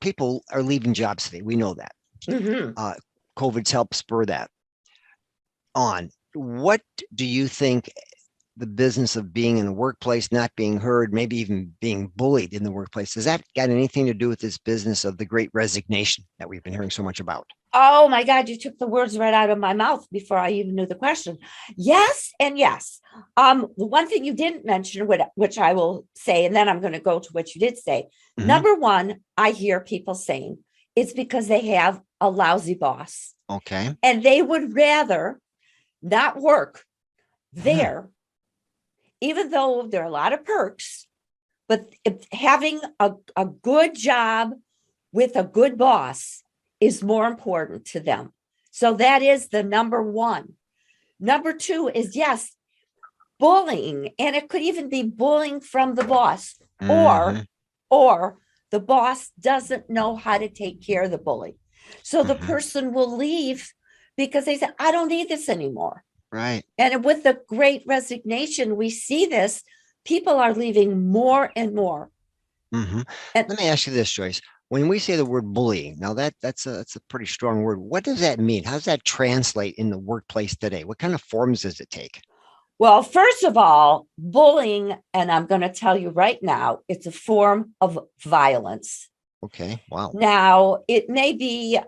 people are leaving jobs today. We know that. Mhm. COVID's helped spur that on. What do you think the business of being in the workplace, not being heard, maybe even being bullied in the workplace, has that got anything to do with this business of the great resignation that we've been hearing so much about? Oh my God, you took the words right out of my mouth before I even knew the question. Yes and yes. The one thing you didn't mention, which I will say, and then I'm going to go to what you did say. Mhm. Number one, I hear people saying it's because they have a lousy boss Okay. and they would rather not work Mhm. there, even though there are a lot of perks, but having a good job with a good boss is more important to them. So that is the number one. Number two is, yes, bullying, and it could even be bullying from the boss, or Mhm. or the boss doesn't know how to take care of the bully. So the Mhm. person will leave because they say, I don't need this anymore. Right. And with the great resignation, we see this. People are leaving more and more. Hmm. And Let me ask you this, Joyce. When we say the word bullying, now that's a pretty strong word. What does that mean? How does that translate in the workplace today? What kind of forms does it take? well, first of all, bullying, and I'm going to tell you right now, it's a form of violence. Okay. Wow. Now, it may be,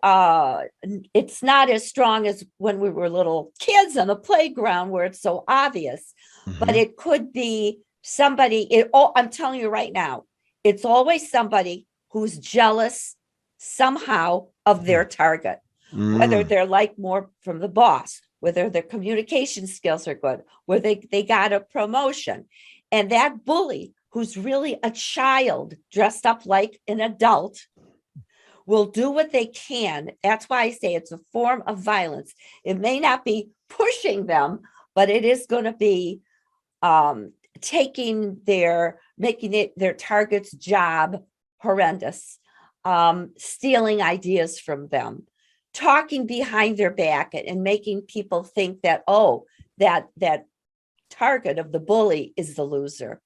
it's not as strong as when we were little kids on the playground where it's so obvious, but Hmm. it could be somebody. Oh, I'm telling you right now, it's always somebody who's jealous somehow of their target, whether Mm. they're like more from the boss, whether their communication skills are good, whether they got a promotion. And that bully, who's really a child dressed up like an adult, will do what they can. That's why I say it's a form of violence. It may not be pushing them, but it is going to be um, making it their target's job horrendous, stealing ideas from them, talking behind their back and making people think that, oh, that target of the bully is the loser.